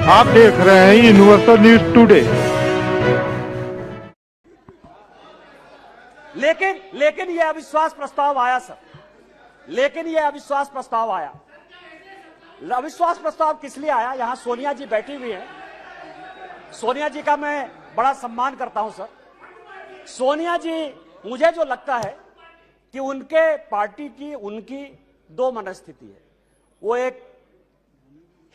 आप देख रहे हैं यूनिवर्सल न्यूज टुडे। लेकिन यह अविश्वास प्रस्ताव आया सर, लेकिन यह अविश्वास प्रस्ताव आया। अविश्वास प्रस्ताव किस लिए आया? यहां सोनिया जी बैठी हुई है। सोनिया जी का मैं बड़ा सम्मान करता हूं सर। सोनिया जी, मुझे जो लगता है कि उनके पार्टी की उनकी दो मनस्थिति है। वो एक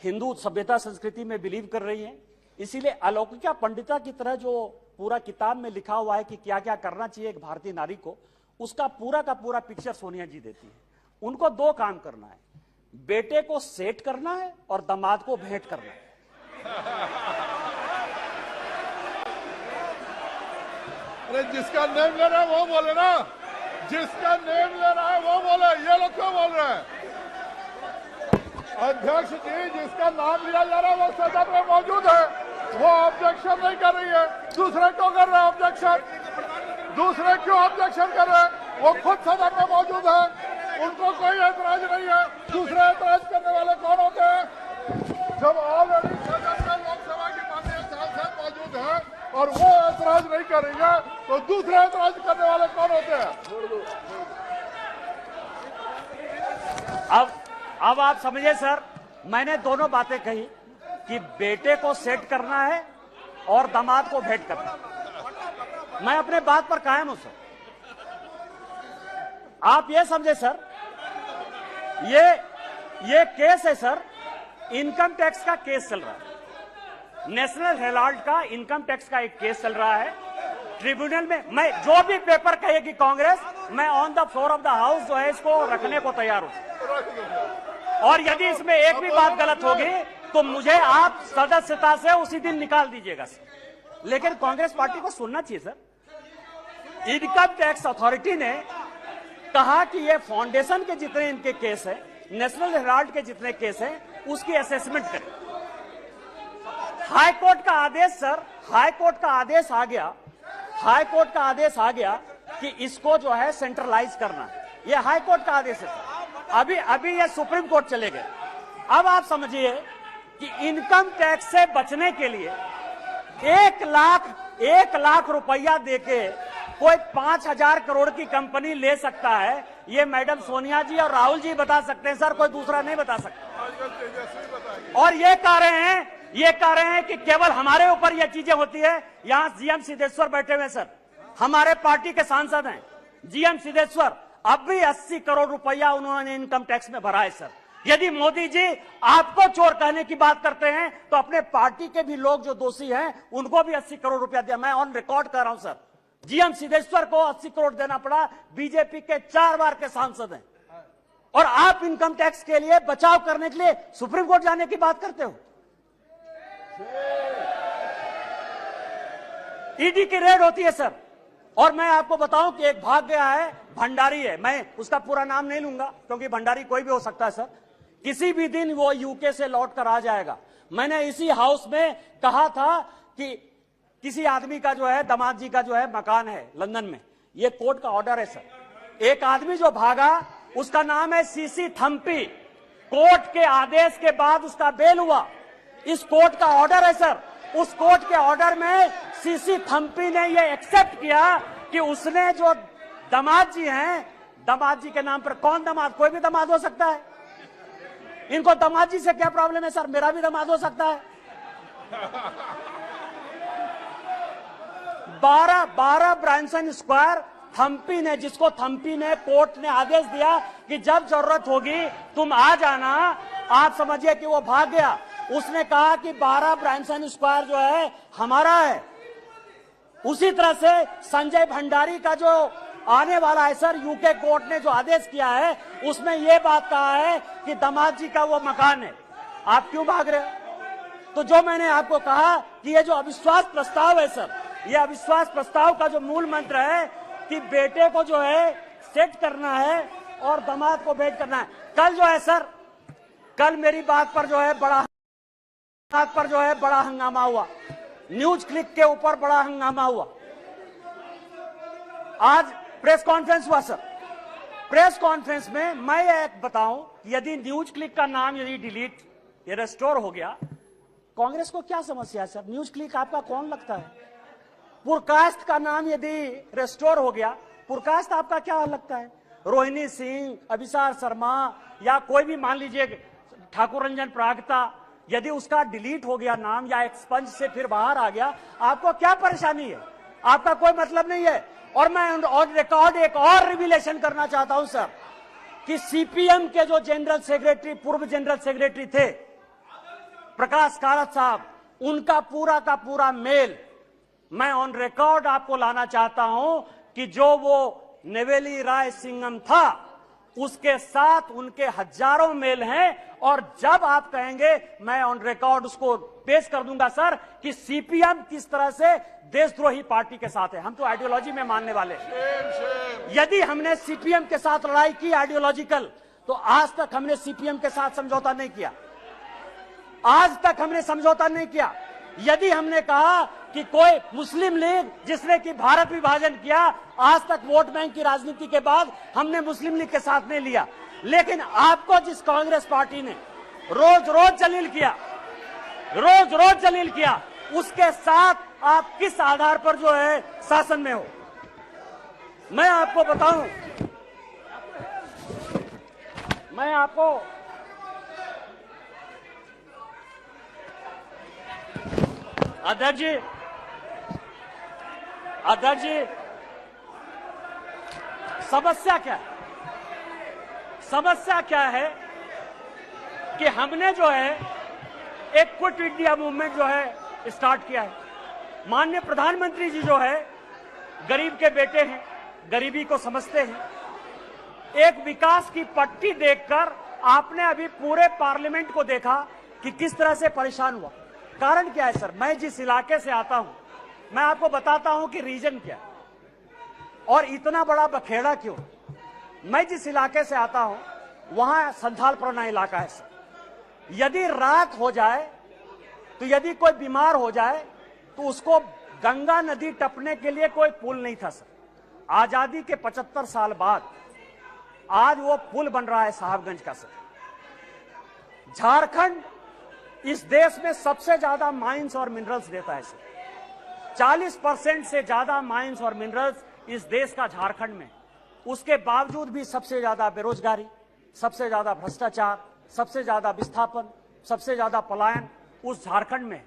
हिंदू सभ्यता संस्कृति में बिलीव कर रही है, इसीलिए अलौकिका पंडिता की तरह जो पूरा किताब में लिखा हुआ है कि क्या क्या करना चाहिए एक भारतीय नारी को, उसका पूरा का पूरा पिक्चर सोनिया जी देती है। उनको दो काम करना है, बेटे को सेट करना है और दामाद को भेंट करना है। अरे जिसका नेम ले रहा है वो बोले ना, जिसका नेम ले रहा है वो बोले। ये लोग क्यों बोल रहे हैं? अध्यक्ष जी, जिसका नाम लिया जा रहा है वो सदन में मौजूद है, वो ऑब्जेक्शन नहीं कर रही है। दूसरे क्यों कर रहे हैं ऑब्जेक्शन? दूसरे क्यों ऑब्जेक्शन कर रहे हैं? वो खुद सदन में मौजूद है, उनको कोई ऐतराज नहीं है। दूसरे ऐतराज करने वाले कौन होते हैं? जब ऑलरेडी सदन में लोकसभा की माननीय सांसद मौजूद है और वो ऐतराज नहीं कर रही है, तो दूसरे ऐतराज करने वाले कौन होते हैं? अब आप समझे सर, मैंने दोनों बातें कही कि बेटे को सेट करना है और दामाद को भेंट करना है। मैं अपने बात पर कायम हूं सर। आप ये समझे सर, ये केस है सर, इनकम टैक्स का केस चल रहा है। नेशनल हेराल्ड का इनकम टैक्स का एक केस चल रहा है ट्रिब्यूनल में। मैं जो भी पेपर कहेगी कांग्रेस, मैं on the floor of the house जो है इसको रखने को तैयार हूं। और यदि इसमें एक भी बात गलत होगी तो मुझे आप सदस्यता से उसी दिन निकाल दीजिएगा सर। लेकिन कांग्रेस पार्टी को सुनना चाहिए सर। इनकम टैक्स अथॉरिटी ने कहा कि ये फाउंडेशन के जितने इनके केस है, नेशनल हेराल्ड के जितने केस है, उसकी असेसमेंट करें। हाई कोर्ट का आदेश सर, हाई कोर्ट का आदेश आ गया, हाई कोर्ट का आदेश आ गया कि इसको जो है सेंट्रलाइज करना। ये हाई कोर्ट का आदेश है सर। अभी ये सुप्रीम कोर्ट चले गए। अब आप समझिए कि इनकम टैक्स से बचने के लिए 1 लाख रुपया देके कोई 5,000 करोड़ की कंपनी ले सकता है। ये मैडम सोनिया जी और राहुल जी बता सकते हैं सर, कोई दूसरा नहीं बता सकता। और ये कह रहे हैं कि केवल हमारे ऊपर ये चीजें होती है। यहां जीएम सिद्धेश्वर बैठे हुए सर, हमारे पार्टी के सांसद हैं जीएम सिद्धेश्वर। अब भी 80 करोड़ रुपया उन्होंने इनकम टैक्स में भरा है सर। यदि मोदी जी आपको चोर कहने की बात करते हैं तो अपने पार्टी के भी लोग जो दोषी हैं उनको भी 80 करोड़ रुपया दिया। मैं ऑन रिकॉर्ड कर रहा हूं सर, जीएम सिद्धेश्वर को 80 करोड़ देना पड़ा। बीजेपी के 4 बार के सांसद हैं और आप इनकम टैक्स के लिए बचाव करने के लिए सुप्रीम कोर्ट जाने की बात करते हो। ईडी की रेड होती है सर। और मैं आपको बताऊं कि एक भाग गया है, भंडारी है, मैं उसका पूरा नाम नहीं लूंगा क्योंकि भंडारी कोई भी हो सकता है सर। किसी भी दिन वो यूके से लौट कर आ जाएगा। मैंने इसी हाउस में कहा था कि किसी आदमी का जो है, दामाद जी का जो है मकान है लंदन में, ये कोर्ट का ऑर्डर है सर। एक आदमी जो भागा उसका नाम है सीसी थम्पी। कोर्ट के आदेश के बाद उसका बेल हुआ। इस कोर्ट का ऑर्डर है सर। उस कोर्ट के ऑर्डर में सीसी थम्पी ने यह एक्सेप्ट किया कि उसने जो दामाद जी हैं, दामाद जी के नाम पर कौन दामाद, कोई भी दामाद हो सकता है। इनको दामाद जी से क्या प्रॉब्लम है सर? मेरा भी दामाद हो सकता है। 12 ब्रांसन स्क्वायर थम्पी ने, जिसको थम्पी ने, कोर्ट ने आदेश दिया कि जब जरूरत होगी तुम आ जाना। आप समझिए कि वो भाग गया। उसने कहा कि 12 ब्रांसन स्क्वायर जो है हमारा है। उसी तरह से संजय भंडारी का जो आने वाला है सर, यूके कोर्ट ने जो आदेश किया है उसमें यह बात कहा है कि दामाद जी का वो मकान है। आप क्यों भाग रहे हो? तो जो मैंने आपको कहा कि ये जो अविश्वास प्रस्ताव है सर, ये अविश्वास प्रस्ताव का जो मूल मंत्र है कि बेटे को जो है सेट करना है और दामाद को भेंट करना है। कल जो है सर, कल मेरी बात पर जो है बड़ा हंगामा हुआ। न्यूज क्लिक के ऊपर बड़ा हंगामा हुआ। आज प्रेस कॉन्फ्रेंस हुआ सर। प्रेस कॉन्फ्रेंस में मैं एक बताऊं, यदि न्यूज क्लिक का नाम यदि डिलीट, ये रेस्टोर हो गया कांग्रेस को क्या समस्या है सर? न्यूज क्लिक आपका कौन लगता है? पुरकास्ट का नाम यदि रेस्टोर हो गया, पुरकास्ट आपका क्या लगता है? रोहिणी सिंह, अभिसार शर्मा या कोई भी मान लीजिए ठाकुर रंजन प्रागता, यदि उसका डिलीट हो गया नाम या एक्सपंज से फिर बाहर आ गया, आपको क्या परेशानी है? आपका कोई मतलब नहीं है। और मैं ऑन रिकॉर्ड एक और रिविलेशन करना चाहता हूं सर कि सीपीएम के जो जनरल सेक्रेटरी, पूर्व जनरल सेक्रेटरी थे प्रकाश कारात साहब, उनका पूरा का पूरा मेल मैं ऑन रिकॉर्ड आपको लाना चाहता हूं कि जो वो नेवेली राय सिंघम था उसके साथ उनके हजारों मेल हैं। और जब आप कहेंगे मैं ऑन रिकॉर्ड उसको पेश कर दूंगा सर कि सीपीएम किस तरह से देशद्रोही पार्टी के साथ है। हम तो आइडियोलॉजी में मानने वाले हैं। यदि हमने सीपीएम के साथ लड़ाई की आइडियोलॉजिकल, तो आज तक हमने सीपीएम के साथ समझौता नहीं किया। आज तक हमने समझौता नहीं किया। यदि हमने कहा कि कोई मुस्लिम लीग जिसने कि भारत विभाजन किया, आज तक वोट बैंक की राजनीति के बाद हमने मुस्लिम लीग के साथ नहीं लिया। लेकिन आपको जिस कांग्रेस पार्टी ने रोज रोज जलील किया, उसके साथ आप किस आधार पर जो है शासन में हो? मैं आपको बताऊं, मैं आपको अध्यक्ष जी, समस्या क्या है कि हमने जो है एक क्विट इंडिया मूवमेंट जो है स्टार्ट किया है। माननीय प्रधानमंत्री जी जो है गरीब के बेटे हैं, गरीबी को समझते हैं। एक विकास की पट्टी देखकर आपने अभी पूरे पार्लियामेंट को देखा कि किस तरह से परेशान हुआ। कारण क्या है सर? मैं जिस इलाके से आता हूं, मैं आपको बताता हूं कि रीजन क्या है और इतना बड़ा बखेड़ा क्यों। मैं जिस इलाके से आता हूं वहां संथालपुरना इलाका है सर। यदि रात हो जाए तो यदि कोई बीमार हो जाए तो उसको गंगा नदी टपने के लिए कोई पुल नहीं था सर। आजादी के 75 साल बाद आज वो पुल बन रहा है साहबगंज का सर। झारखंड इस देश में सबसे ज्यादा माइंस और मिनरल्स देता है सर। 40% से ज्यादा माइंस और मिनरल्स इस देश का झारखंड में। उसके बावजूद भी सबसे ज्यादा बेरोजगारी, सबसे ज्यादा भ्रष्टाचार, सबसे ज्यादा विस्थापन, सबसे ज्यादा पलायन उस झारखंड में।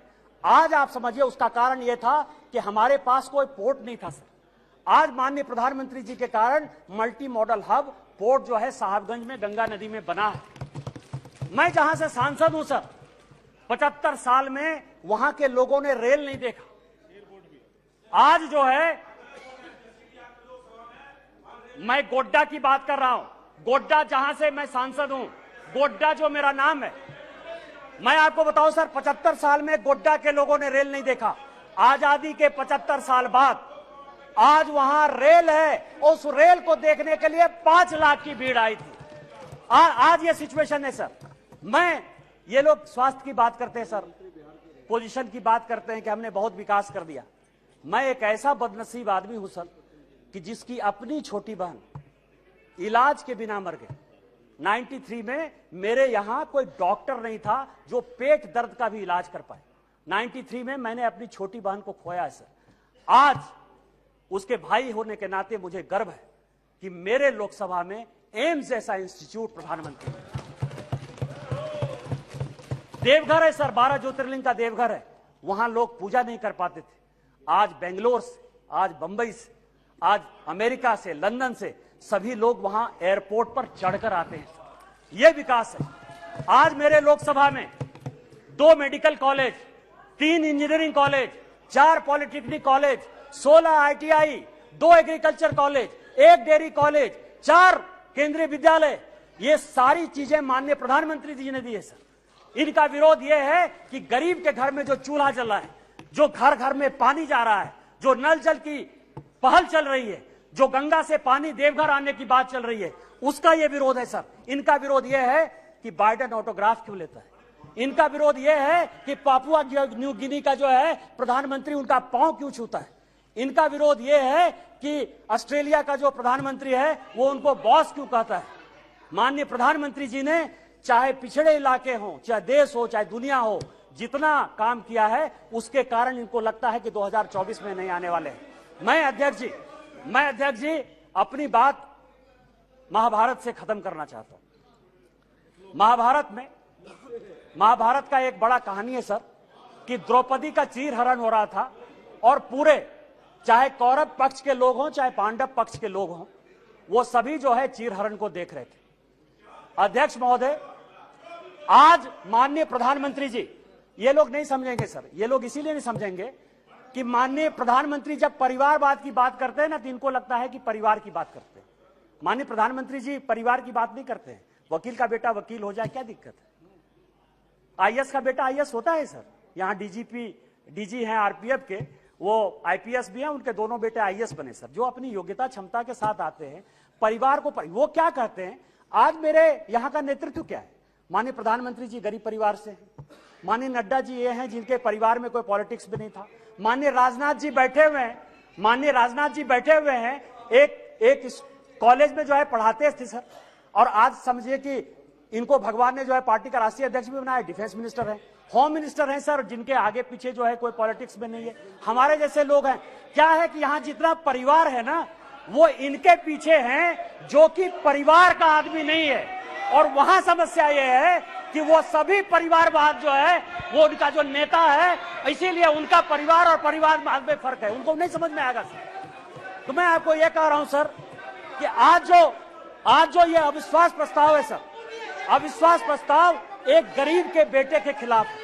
आज आप समझिए उसका कारण यह था कि हमारे पास कोई पोर्ट नहीं था सर। आज माननीय प्रधानमंत्री जी के कारण मल्टी मॉडल हब पोर्ट जो है साहबगंज में गंगा नदी में बना है। मैं जहां से सांसद हूं सर, 75 साल में वहां के लोगों ने रेल नहीं देखा। आज जो है मैं गोड्डा की बात कर रहा हूं, गोड्डा जहां से मैं सांसद हूं, गोड्डा जो मेरा नाम है। मैं आपको बताऊं सर, 75 साल में गोड्डा के लोगों ने रेल नहीं देखा। आजादी के 75 साल बाद आज वहां रेल है। उस रेल को देखने के लिए 5 लाख की भीड़ आई थी। आज ये सिचुएशन है सर। ये लोग स्वास्थ्य की बात करते हैं सर, पोजीशन की बात करते हैं कि हमने बहुत विकास कर दिया। मैं एक ऐसा बदनसीब आदमी हूं सर कि जिसकी अपनी छोटी बहन इलाज के बिना मर गई। 93 में मेरे यहां कोई डॉक्टर नहीं था जो पेट दर्द का भी इलाज कर पाए। 93 में मैंने अपनी छोटी बहन को खोया है सर। आज उसके भाई होने के नाते मुझे गर्व है कि मेरे लोकसभा में एम्स जैसा इंस्टीट्यूट प्रधानमंत्री। देवघर है सर, 12 ज्योतिर्लिंग का देवघर है, वहां लोग पूजा नहीं कर पाते थे। आज बेंगलोर से, आज बंबई से, आज अमेरिका से, लंदन से सभी लोग वहां एयरपोर्ट पर चढ़कर आते हैं। यह विकास है। आज मेरे लोकसभा में 2 medical college, 3 engineering college, 4 polytechnic college, 16 ITI, 2 agriculture college, 1 dairy college, 4 केंद्रीय विद्यालय, ये सारी चीजें माननीय प्रधानमंत्री जी ने दी है सर। इनका विरोध यह है कि गरीब के घर में जो चूल्हा जल रहा है, जो घर घर में पानी जा रहा है, जो नल जल की पहल चल रही है, जो गंगा से पानी देवघर आने की बात चल रही है, उसका यह विरोध है सर। इनका विरोध यह है कि बाइडेन ऑटोग्राफ क्यों लेता है। इनका विरोध यह है कि पापुआ न्यू गिनी का जो है प्रधानमंत्री उनका पांव क्यों छूता है। इनका विरोध यह है कि ऑस्ट्रेलिया का जो प्रधानमंत्री है वो उनको बॉस क्यों कहता है। माननीय प्रधानमंत्री जी ने चाहे पिछड़े इलाके हो, चाहे देश हो, चाहे दुनिया हो, जितना काम किया है उसके कारण इनको लगता है कि 2024 में नहीं आने वाले हैं। मैं अध्यक्ष जी अपनी बात महाभारत से खत्म करना चाहता हूं। महाभारत का एक बड़ा कहानी है सर कि द्रौपदी का चीरहरण हो रहा था और पूरे चाहे कौरव पक्ष के लोग हों चाहे पांडव पक्ष के लोग हों वो सभी जो है चीरहरण को देख रहे थे। अध्यक्ष महोदय, आज माननीय प्रधानमंत्री जी, ये लोग नहीं समझेंगे सर, ये लोग इसीलिए नहीं समझेंगे कि माननीय प्रधानमंत्री जब परिवारवाद की बात करते हैं ना तो इनको लगता है कि परिवार की बात करते हैं। माननीय प्रधानमंत्री जी परिवार की बात नहीं करते हैं। वकील का बेटा वकील हो जाए क्या दिक्कत है? आईएएस का बेटा आईएएस होता है सर। यहां डीजी हैं आरपीएफ के, वो आईपीएस भी हैं, उनके दोनों बेटे आईएएस बने सर, जो अपनी योग्यता क्षमता के साथ आते हैं परिवार को वो क्या कहते हैं। आज मेरे यहां का नेतृत्व क्या है? माननीय प्रधानमंत्री जी गरीब परिवार से हैं। माननीय नड्डा जी ये हैं जिनके परिवार में कोई पॉलिटिक्स भी नहीं था। माननीय राजनाथ जी बैठे हुए हैं, एक कॉलेज में जो है पढ़ाते थे सर, और आज समझिए कि इनको भगवान ने जो है पार्टी का राष्ट्रीय अध्यक्ष भी बनाया। डिफेंस मिनिस्टर है, होम मिनिस्टर है सर, जिनके आगे पीछे जो है कोई पॉलिटिक्स में नहीं है। हमारे जैसे लोग हैं। क्या है कि यहाँ जितना परिवार है ना वो इनके पीछे हैं जो कि परिवार का आदमी नहीं है। और वहां समस्या ये है कि वो सभी परिवारवाद जो है वो उनका जो नेता है, इसीलिए उनका परिवार और परिवारवाद में फर्क है, उनको नहीं समझ में आएगा सर। तो मैं आपको ये कह रहा हूं सर कि आज जो ये अविश्वास प्रस्ताव है सर, अविश्वास प्रस्ताव एक गरीब के बेटे के खिलाफ है।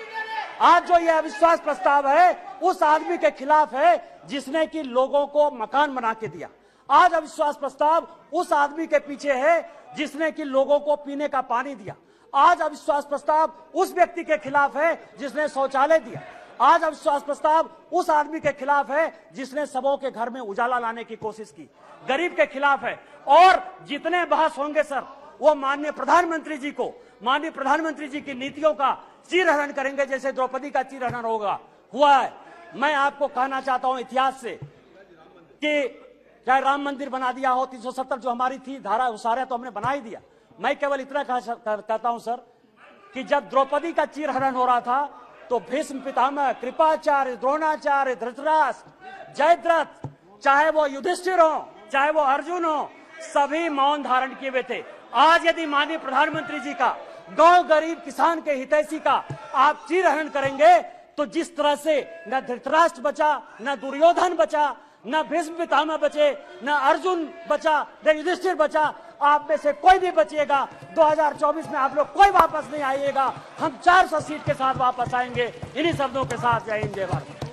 आज जो ये अविश्वास प्रस्ताव है उस आदमी के खिलाफ है जिसने कि लोगों को मकान बना के दिया। आज अविश्वास प्रस्ताव उस आदमी के पीछे है जिसने कि लोगों को पीने का पानी दिया। आज अविश्वास प्रस्ताव उस व्यक्ति के खिलाफ है जिसने शौचालय दिया। आज अविश्वास प्रस्ताव उस आदमी के खिलाफ है जिसने सबों के घर में उजाला लाने की कोशिश की, गरीब के खिलाफ है। और जितने बहस होंगे सर वो माननीय प्रधानमंत्री जी की नीतियों का चीरहरण करेंगे, जैसे द्रौपदी का चीरहरण हुआ है। मैं आपको कहना चाहता हूं इतिहास से कि चाहे राम मंदिर बना दिया हो, 370 जो हमारी थी धारा, वो सारे तो हमने बना ही दिया। मैं केवल इतना कहता हूं सर कि जब द्रौपदी का चीरहरण हो रहा था तो भीष्म पितामह, कृपाचार्य, द्रोणाचार्य, धृतराष्ट्र, जयद्रथ, चाहे वो युधिष्ठिर हो चाहे वो अर्जुन हो, सभी मौन धारण किए हुए थे। आज यदि माननीय प्रधानमंत्री जी का गांव गरीब किसान के हितैषी का आप चीरहरण करेंगे तो जिस तरह से न धृतराष्ट्र बचा, न दुर्योधन बचा, न भीष्म पितामह बचे, न अर्जुन बचा, न युधिष्ठिर बचा, आप में से कोई भी बचिएगा 2024 में आप लोग कोई वापस नहीं आइएगा। हम 400 सीट के साथ वापस आएंगे। इन्हीं शब्दों के साथ जय हिंद जय भारत।